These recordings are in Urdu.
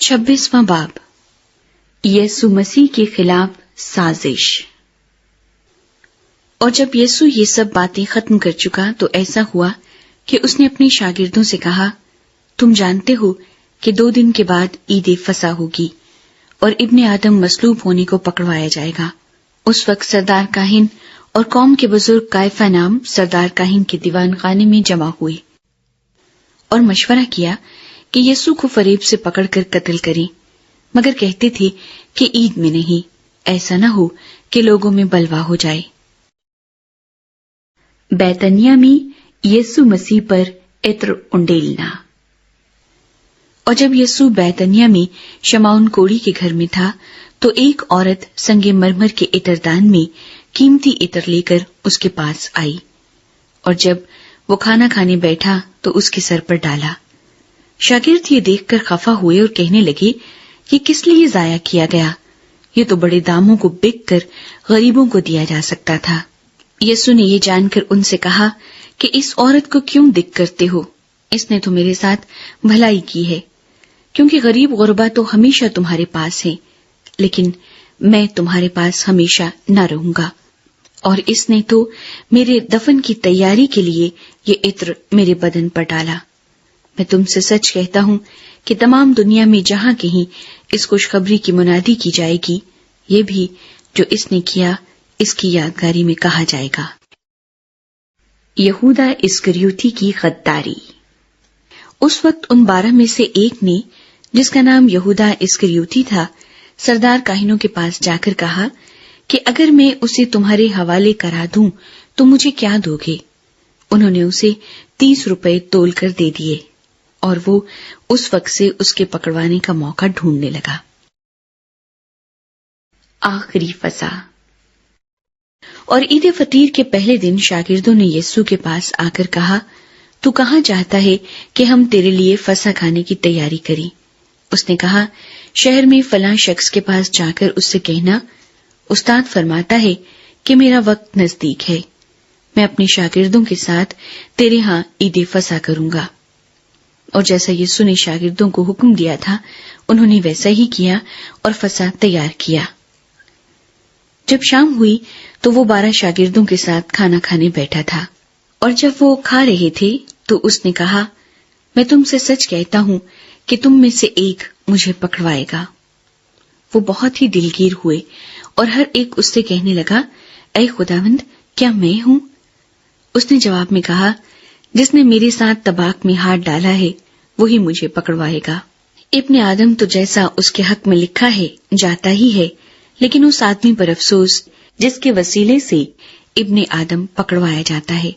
26واں باب یسوع مسیح کے خلاف سازش۔ اور جب یسوع یہ سب باتیں ختم کر چکا تو ایسا ہوا کہ اس نے اپنے شاگردوں سے کہا، تم جانتے ہو کہ 2 دن کے بعد عید فصح ہوگی اور ابن آدم مصلوب ہونے کو پکڑوایا جائے گا۔ اس وقت سردار کاہن اور قوم کے بزرگ قیافہ نام سردار کاہن کے دیوان خانے میں جمع ہوئے اور مشورہ کیا کہ یسوع کو فریب سے پکڑ کر قتل کریں، مگر کہتے تھے کہ عید میں نہیں، ایسا نہ ہو کہ لوگوں میں بلوا ہو جائے۔ بیتنیہ میں یسوع مسیح پر عطر انڈیلنا۔ اور جب یسوع بیتنیہ میں شمعون کوڑی کے گھر میں تھا تو ایک عورت سنگ مرمر کے عطردان میں قیمتی عطر لے کر اس کے پاس آئی، اور جب وہ کھانا کھانے بیٹھا تو اس کے سر پر ڈالا۔ شاگرد یہ دیکھ کر خفا ہوئے اور کہنے لگے، یہ کس لیے ضائع کیا گیا؟ یہ تو بڑے داموں کو بک کر غریبوں کو دیا جا سکتا تھا۔ یسوع نے یہ جان کر ان سے کہا کہ اس عورت کو کیوں دکھ کرتے ہو؟ اس نے تو میرے ساتھ بھلائی کی ہے، کیونکہ غریب غربا تو ہمیشہ تمہارے پاس ہیں، لیکن میں تمہارے پاس ہمیشہ نہ رہوں گا۔ اور اس نے تو میرے دفن کی تیاری کے لیے یہ عطر میرے بدن پر ڈالا۔ میں تم سے سچ کہتا ہوں کہ تمام دنیا میں جہاں کہیں اس خوشخبری کی منادی کی جائے گی، یہ بھی جو اس نے کیا اس کی یادگاری میں کہا جائے گا۔ یہودا اسکریوتی کی غداری۔ اس وقت ان 12 میں سے ایک نے، جس کا نام یہودا اسکریوتی تھا، سردار کاہنوں کے پاس جا کر کہا کہ اگر میں اسے تمہارے حوالے کرا دوں تو مجھے کیا دو گے؟ انہوں نے اسے 30 روپے تول کر دے دیے، اور وہ اس وقت سے اس کے پکڑوانے کا موقع ڈھونڈنے لگا۔ آخری فصح۔ اور عید فطیر کے پہلے دن شاگردوں نے یسوع کے پاس آ کر کہا، تو کہاں چاہتا ہے کہ ہم تیرے لیے فصح کھانے کی تیاری کریں؟ اس نے کہا، شہر میں فلاں شخص کے پاس جا کر اس سے کہنا، استاد فرماتا ہے کہ میرا وقت نزدیک ہے، میں اپنے شاگردوں کے ساتھ تیرے ہاں عید فصح کروں گا۔ اور جیسا یسوع نے شاگردوں کو حکم دیا تھا، انہوں نے ویسا ہی کیا اور فصح تیار کیا۔ جب شام ہوئی تو وہ 12 شاگردوں کے ساتھ کھانا کھانے بیٹھا تھا، اور جب وہ کھا رہے تھے تو اس نے کہا، میں تم سے سچ کہتا ہوں کہ تم میں سے ایک مجھے پکڑوائے گا۔ وہ بہت ہی دلگیر ہوئے اور ہر ایک اس سے کہنے لگا، اے خداوند، کیا میں ہوں؟ اس نے جواب میں کہا، جس نے میرے ساتھ طباق میں ہاتھ ڈالا ہے وہی مجھے پکڑوائے گا۔ ابن آدم تو جیسا اس کے حق میں لکھا ہے جاتا ہی ہے، لیکن اس آدمی پر افسوس جس کے وسیلے سے ابن آدم پکڑوایا جاتا ہے۔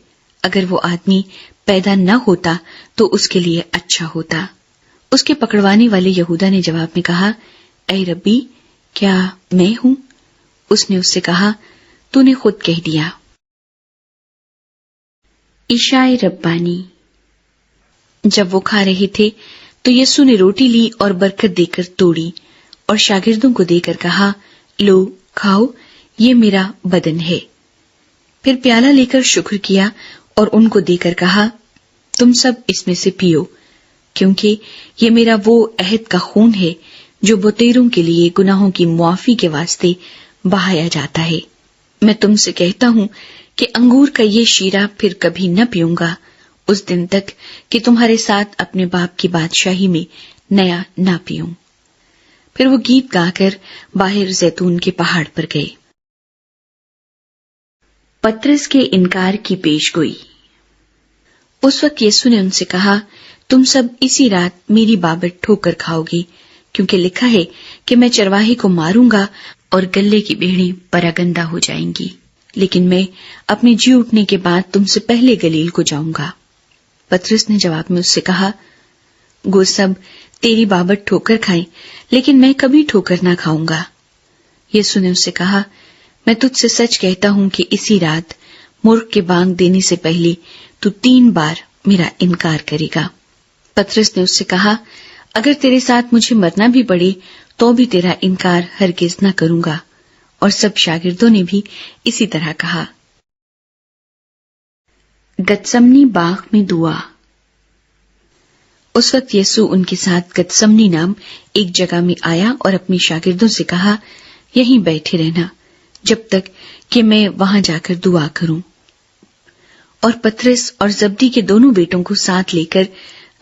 اگر وہ آدمی پیدا نہ ہوتا تو اس کے لیے اچھا ہوتا۔ اس کے پکڑوانے والے یہودا نے جواب میں کہا، اے ربی، کیا میں ہوں؟ اس نے اس سے کہا، تو نے خود کہہ دیا۔ عشاء ربانی۔ جب وہ کھا رہے تھے تو یسوع نے روٹی لی اور برکت دے کر توڑی اور شاگردوں کو دے کر کہا، لو کھاؤ، یہ میرا بدن ہے۔ پھر پیالہ لے کر شکر کیا اور ان کو دے کر کہا، تم سب اس میں سے پیو، کیونکہ یہ میرا وہ عہد کا خون ہے جو بتیروں کے لیے گناہوں کی معافی کے واسطے بہایا جاتا ہے۔ میں تم سے کہتا ہوں کہ انگور کا یہ شیرہ پھر کبھی نہ پیوں گا، اس دن تک کہ تمہارے ساتھ اپنے باپ کی بادشاہی میں نیا نہ پیوں۔ پھر وہ گیت گا کر باہر زیتون کے پہاڑ پر گئے۔ پطرس کے انکار کی پیشگوئی۔ اس وقت یسوع نے ان سے کہا، تم سب اسی رات میری بابت ٹھوکر کھاؤ گے، کیونکہ لکھا ہے کہ میں چرواہے کو ماروں گا اور گلے کی بھیڑیں پراگندہ ہو جائیں گی، لیکن میں اپنے جی اٹھنے کے بعد تم سے پہلے گلیل کو جاؤں گا۔ پطرس نے جواب میں اس سے کہا، گو سب تیری بابت ٹھوکر کھائیں، لیکن میں کبھی ٹھوکر نہ کھاؤں گا۔ یسوع نے اس سے کہا، میں تجھ سے سچ کہتا ہوں کہ اسی رات مرغ کے بانگ دینے سے پہلے تو 3 بار میرا انکار کرے گا۔ پطرس نے اس سے کہا، اگر تیرے ساتھ مجھے مرنا بھی پڑے تو بھی تیرا انکار ہرگز نہ کروں گا۔ اور سب شاگردوں نے بھی اسی طرح کہا۔ گتسمنی باغ میں دعا۔ اس وقت یسوع ان کے ساتھ گتسمنی نام ایک جگہ میں آیا اور اپنے شاگردوں سے کہا، یہیں بیٹھے رہنا جب تک کہ میں وہاں جا کر دعا کروں۔ اور پطرس اور زبدی کے دونوں بیٹوں کو ساتھ لے کر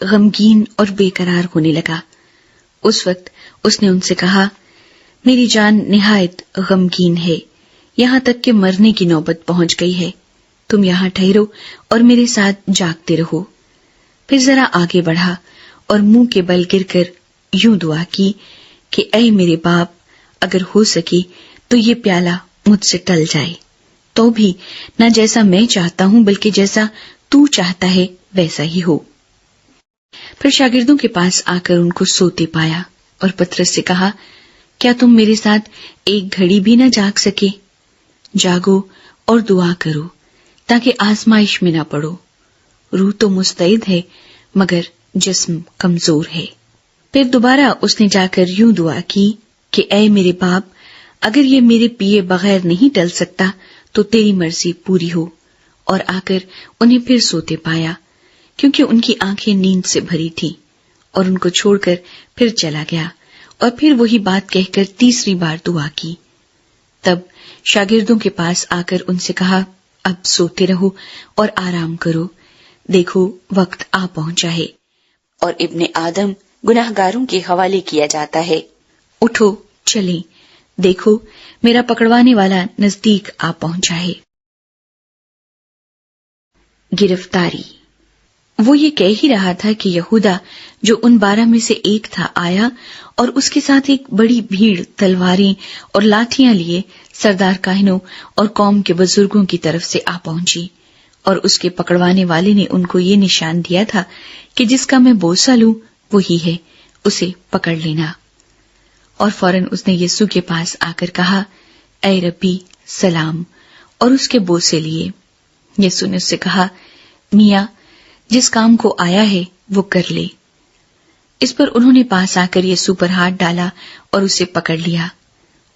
غمگین اور بے قرار ہونے لگا۔ اس وقت اس نے ان سے کہا، میری جان نہایت غمگین ہے، یہاں تک کہ مرنے کی نوبت پہنچ گئی ہے۔ تم یہاں ٹھہرو اور میرے ساتھ جاگتے رہو۔ پھر ذرا آگے بڑھا اور منہ کے بل گر کر یوں دعا کی کہ اے میرے باپ، اگر ہو سکے تو یہ پیالہ مجھ سے ٹل جائے، تو بھی نہ جیسا میں چاہتا ہوں بلکہ جیسا تو چاہتا ہے ویسا ہی ہو۔ پھر شاگردوں کے پاس آ کر ان کو سوتے پایا اور پطرس سے کہا، کیا تم میرے ساتھ ایک گھڑی بھی نہ جاگ سکے؟ جاگو اور دعا کرو تاکہ آزمائش میں نہ پڑو۔ روح تو مستعد ہے مگر جسم کمزور ہے۔ پھر دوبارہ اس نے جا کر یوں دعا کی کہ اے میرے باپ، اگر یہ میرے پیے بغیر نہیں ٹل سکتا تو تیری مرضی پوری ہو۔ اور آ کر انہیں پھر سوتے پایا، کیونکہ ان کی آنکھیں نیند سے بھری تھیں، اور ان کو چھوڑ کر پھر چلا گیا اور پھر وہی بات کہہ کر تیسری بار دعا کی۔ تب شاگردوں کے پاس آ کر ان سے کہا، اب سوتے رہو اور آرام کرو، دیکھو وقت آ پہنچا ہے اور ابن آدم گناہگاروں کے حوالے کیا جاتا ہے۔ اٹھو چلیں، دیکھو میرا پکڑوانے والا نزدیک آ پہنچا ہے۔ گرفتاری۔ وہ یہ کہہ ہی رہا تھا کہ یہودا جو ان 12 میں سے ایک تھا آیا، اور اس کے ساتھ ایک بڑی بھیڑ تلواریں اور لاٹھیاں لیے سردار کاہنوں اور قوم کے بزرگوں کی طرف سے آ پہنچی، اور اس کے پکڑوانے والے نے ان کو یہ نشان دیا تھا کہ جس کا میں بوسہ لوں وہی ہے، اسے پکڑ لینا۔ اور فوراً اس نے یسوع کے پاس آ کر کہا، اے ربی سلام، اور اس کے بوسے لیے۔ یسوع نے اس سے کہا، میاں جس کام کو آیا ہے وہ کر لے۔ اس پر انہوں نے پاس آ کر یسوع پر ہاتھ ڈالا اور اسے پکڑ لیا۔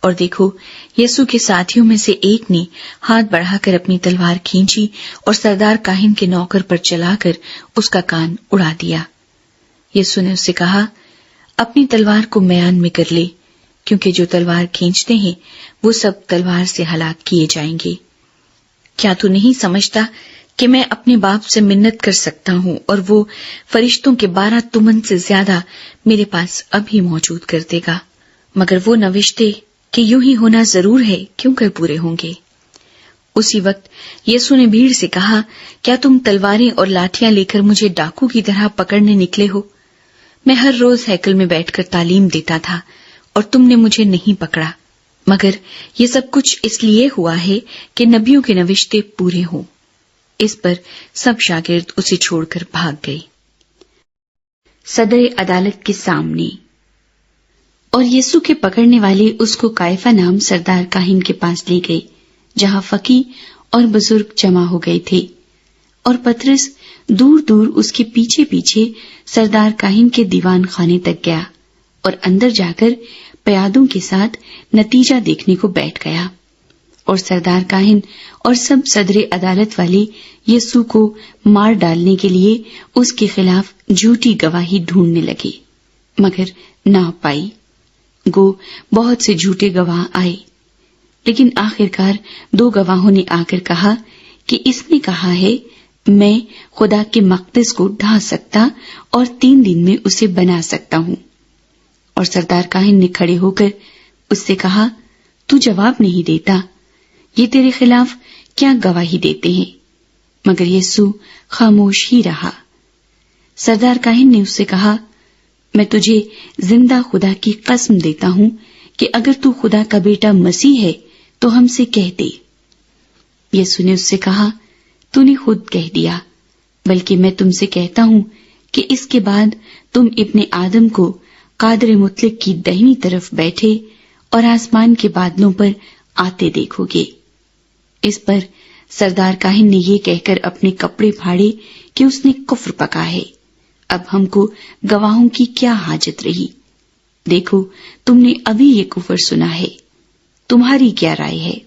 اور دیکھو، یسوع کے ساتھیوں میں سے ایک نے ہاتھ بڑھا کر اپنی تلوار کھینچی اور سردار کاہن کے نوکر پر چلا کر اس کا کان اڑا دیا۔ یسوع نے اس سے کہا، اپنی تلوار کو میان میں کر لے، کیونکہ جو تلوار کھینچتے ہیں وہ سب تلوار سے ہلاک کیے جائیں گے۔ کیا تو نہیں سمجھتا کہ میں اپنے باپ سے منت کر سکتا ہوں اور وہ فرشتوں کے 12 تمن سے زیادہ میرے پاس ابھی موجود کر دے گا؟ مگر وہ نوشتے کہ یوں ہی ہونا ضرور ہے کیوں کر پورے ہوں گے۔ اسی وقت یسوع نے بھیڑ سے کہا، کیا تم تلواریں اور لاٹھیاں لے کر مجھے ڈاکو کی طرح پکڑنے نکلے ہو؟ میں ہر روز ہیکل میں بیٹھ کر تعلیم دیتا تھا اور تم نے مجھے نہیں پکڑا، مگر یہ سب کچھ اس لیے ہوا ہے کہ نبیوں کے نوشتے پورے ہوں۔ اس پر سب شاگرد اسے چھوڑ کر بھاگ گئے۔ صدر عدالت کے سامنے۔ اور یسوع کے پکڑنے والے اس کو قیافہ نام سردار کاہن کے پاس لے گئے، جہاں فقیہ اور بزرگ جمع ہو گئے تھے، اور پطرس دور دور اس کے پیچھے پیچھے سردار کاہن کے دیوان خانے تک گیا اور اندر جا کر پیادوں کے ساتھ نتیجہ دیکھنے کو بیٹھ گیا۔ اور سردار کاہن اور سب صدر عدالت والے یسوع کو مار ڈالنے کے لیے اس کے خلاف جھوٹی گواہی ڈھونڈنے لگے، مگر نہ پائی۔ گو بہت سے جھوٹے گواہ آئے، لیکن آخرکار 2 گواہوں نے آ کر کہا کہ اس نے کہا ہے، میں خدا کے مقدس کو ڈھا سکتا اور 3 دن میں اسے بنا سکتا ہوں۔ اور سردار کاہن نے کھڑے ہو کر اس سے کہا، تو جواب نہیں دیتا، یہ تیرے خلاف کیا گواہی دیتے ہیں؟ مگر یسوع خاموش ہی رہا۔ سردار کاہن نے اس سے کہا، میں تجھے زندہ خدا کی قسم دیتا ہوں کہ اگر تو خدا کا بیٹا مسیح ہے تو ہم سے کہہ دے۔ یسوع نے اس سے کہا، تو نے خود کہہ دیا، بلکہ میں تم سے کہتا ہوں کہ اس کے بعد تم ابن آدم کو قادر مطلق کی دہنی طرف بیٹھے اور آسمان کے بادلوں پر آتے دیکھو گے۔ اس پر سردار کاہن نے یہ کہہ کر اپنے کپڑے پھاڑے کہ اس نے کفر پکا ہے، اب ہم کو گواہوں کی کیا حاجت رہی؟ دیکھو، تم نے ابھی یہ کفر سنا ہے، تمہاری کیا رائے ہے؟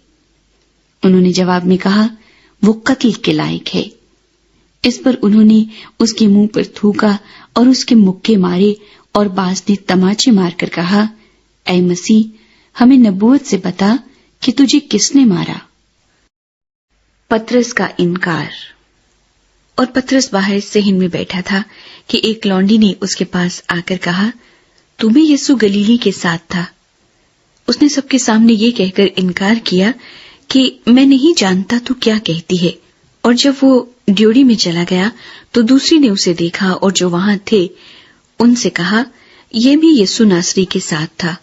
انہوں نے جواب میں کہا، وہ قتل کے لائق ہے۔ اس پر انہوں نے اس کے منہ پر تھوکا اور اس کے مکے مارے اور بعض نے تماچے مار کر کہا، اے مسیح، ہمیں نبوت سے بتا کہ تجھے کس نے مارا؟ پطرس کا انکار۔ اور پطرس باہر صحن میں بیٹھا تھا کہ ایک لونڈی نے اس کے پاس آ کر کہا، تو بھی یسوع گلیلی کے ساتھ تھا۔ اس نے سب کے سامنے یہ کہہ کر انکار کیا کہ میں نہیں جانتا تو کیا کہتی ہے۔ اور جب وہ ڈیوڑی میں چلا گیا تو دوسری نے اسے دیکھا اور جو وہاں تھے ان سے کہا، یہ بھی یسوع ناصری کے ساتھ تھا۔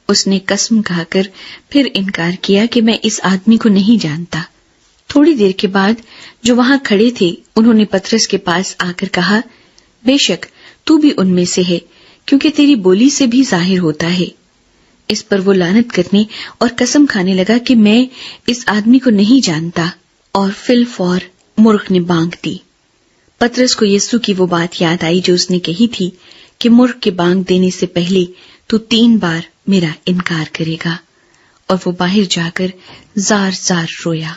اس نے قسم کھا کر پھر انکار کیا کہ میں اس آدمی کو نہیں جانتا۔ تھوڑی دیر کے بعد جو وہاں کھڑے تھے انہوں نے پطرس کے پاس آ کر کہا، بے شک تو بھی ان میں سے ہے، کیونکہ تیری بولی سے بھی ظاہر ہوتا ہے۔ اس پر وہ لعنت کرنے اور قسم کھانے لگا کہ میں اس آدمی کو نہیں جانتا، اور فی الفور مرغ نے بانگ دی۔ پطرس کو یسوع کی وہ بات یاد آئی جو اس نے کہی تھی کہ مرغ کے بانگ دینے سے پہلے تو 3 بار میرا انکار کرے گا، اور وہ باہر جا کر زار زار رویا۔